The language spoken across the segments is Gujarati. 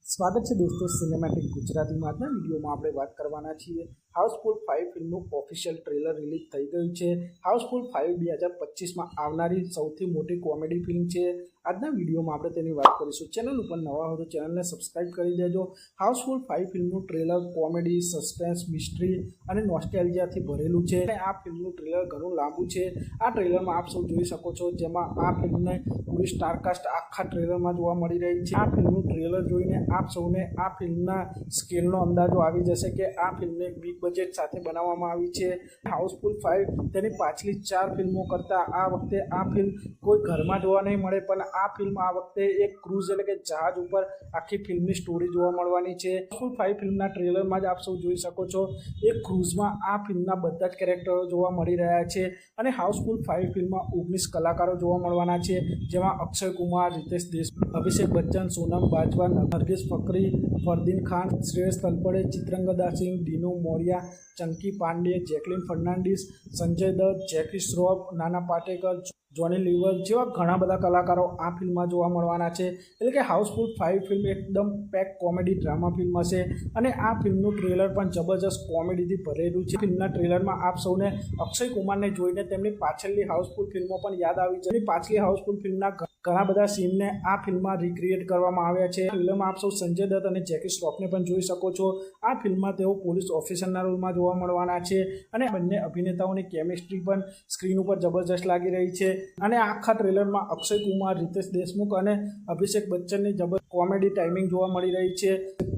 સ્વાગત છે દોસ્તો સિનેમેટિક ગુજરાતીમાં। આજના વિડીયોમાં આપણે વાત કરવાના છીએ હાઉસફુલ 5 ફિલ્મનું ઓફિશિયલ ટ્રેલર રિલીઝ થઈ ગયું છે। હાઉસફુલ 5 2025માં આવનારી સૌથી મોટી કોમેડી ફિલ્મ છે। આજના વિડીયોમાં આપણે તેની વાત કરીશું। ચેનલ ઉપર નવા હો તો ચેનલને સબસ્ક્રાઇબ કરી દેજો। હાઉસફુલ 5 ફિલ્મનું ટ્રેલર કોમેડી, સસ્પેન્સ, મિસ્ટ્રી અને નોસ્ટેલ્જિયાથી ભરેલું છે અને આ ફિલ્મનું ટ્રેલર ઘણું લાંબુ છે। આ ટ્રેલરમાં આપ સૌ જોઈ શકો છો, જેમાં આ ફિલ્મને પૂરી સ્ટારકાસ્ટ આખા ટ્રેલરમાં જોવા મળી રહી છે। આ ફિલ્મનું ટ્રેલર જોઈને આપ સૌને આ ફિલ્મના સ્કેલનો અંદાજો આવી જશે કે આ ફિલ્મને બિગ બજેટ સાથે બનાવવામાં આવી છે। હાઉસફુલ 5 તેની પાછલી 4 ફિલ્મો કરતાં આ વખતે આ ફિલ્મ કોઈ ઘરમાં જોવા નહીં મળે, પણ આ ફિલ્મ આ વખતે એક ક્રૂઝ એટલે કે જહાજ ઉપર આખી ફિલ્મની સ્ટોરી જોવા મળવાની છે। હાઉસફુલ 5 ફિલ્મના ટ્રેલરમાં જ આપ સૌ જોઈ શકો છો, એક ક્રૂઝમાં આ ફિલ્મના બધા જ કેરેક્ટરો જોવા મળી રહ્યા છે અને હાઉસફુલ 5 ફિલ્મમાં 19 કલાકારો જોવા મળવાના છે, જેમાં અક્ષય કુમાર, રિતેશ દેશમુખ, અભિષેક બચ્ચન, સોનમ બાજવા, નરગિસ ફકરી, ફરદીન ખાન, શ્રેયસ તલપડે, ચિત્રંગદા સિંહ, ડીનુ મોરિયા, ચંકી પાંડે, જેકલિન ફર્નાન્ડીસ, સંજય દત્ત, જેકી શ્રોફ, નાના પાટેકર, જોની લીવર જેવા ઘણા બધા કલાકારો આ ફિલ્મમાં જોવા મળવાના છે। એટલે કે હાઉસફુલ 5 ફિલ્મ એકદમ પેક કોમેડી ડ્રામા ફિલ્મ હશે અને આ ફિલ્મનું ટ્રેલર પણ જબરજસ્ત કોમેડીથી ભરેલું છે। ફિલ્મના ટ્રેલરમાં આપ સૌને અક્ષય કુમારને જોઈને તેમની પાછળની હાઉસફુલ ફિલ્મો પણ યાદ આવી જાય। પાછલી હાઉસફુલ ફિલ્મના ઘણા બધા સીનને આ ફિલ્મમાં રિક્રિએટ કરવામાં આવ્યા છે। ફિલ્મમાં આપ સૌ સંજય દત્ત અને જેકી શ્રોફને પણ જોઈ શકો છો। આ ફિલ્મમાં તેઓ પોલીસ ઓફિસરના રોલમાં જોવા મળવાના છે અને બંને અભિનેતાઓની કેમિસ્ટ્રી પણ સ્ક્રીન ઉપર જબરજસ્ત લાગી રહી છે અને આખા ટ્રેલરમાં અક્ષય કુમાર, રિતેશ દેશમુખ અને અભિષેક બચ્ચનની જબરજસ્ત કોમેડી ટાઈમિંગ જોવા મળી રહી છે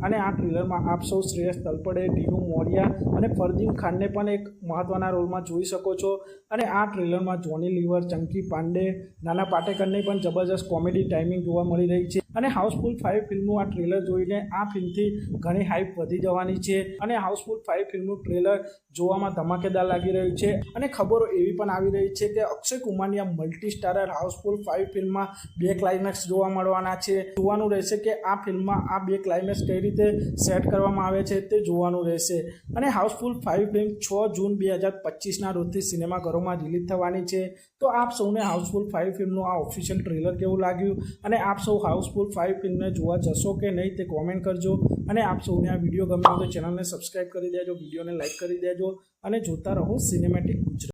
અને આ ટ્રેલરમાં આપ સૌ શ્રેયસ તલપડે, ડીનુ મોરિયા અને ફરદીન ખાનને પણ એક મહત્વના રોલમાં જોઈ શકો છો અને આ ટ્રેલરમાં જોની લીવર, ચંકી પાંડે, નાના પાટેકરની પણ જબરજસ્ત કોમેડી ટાઈમિંગ જોવા મળી રહી છે અને હાઉસફુલ 5 ફિલ્મનું આ ટ્રેલર જોઈને આ ફિલ્મથી ઘણી હાઈપ વધી જવાની છે અને હાઉસફુલ 5 ફિલ્મનું ટ્રેલર જોવામાં ધમાકેદાર લાગી રહ્યું છે અને ખબરો એવી પણ આવી રહી છે કે અક્ષય કુમારની આ મલ્ટી સ્ટારર હાઉસફુલ 5 ફિલ્મમાં 2 ક્લાઇમેક્સ જોવા મળવાના છે। જોવાનું રહેશે કે આ ફિલ્મમાં આ 2 ક્લાઇમેક્સ કઈ રીતે સેટ કરવામાં આવે છે તે જોવાનું રહેશે અને હાઉસફુલ 5 ફિલ્મ 6 જૂન 2025ના રોજથી સિનેમાઘરોમાં રિલીઝ થવાની છે। તો આપ સૌને હાઉસફુલ 5 ફિલ્મનું આ ઓફિશિયલ ટ્રેલર કેવું લાગ્યું અને આપ સૌ હાઉસફુલ 5 ફિલ્મને જોવા જશો કે નહીં તે કોમેન્ટ કરજો અને આપ સૌને આ વિડીયો ગમ્યો તો ચેનલને સબસ્ક્રાઇબ કરી દેજો, વિડીયોને લાઇક કરી દેજો અને જોતા રહો સિનેમેટિક ગુજરાતી।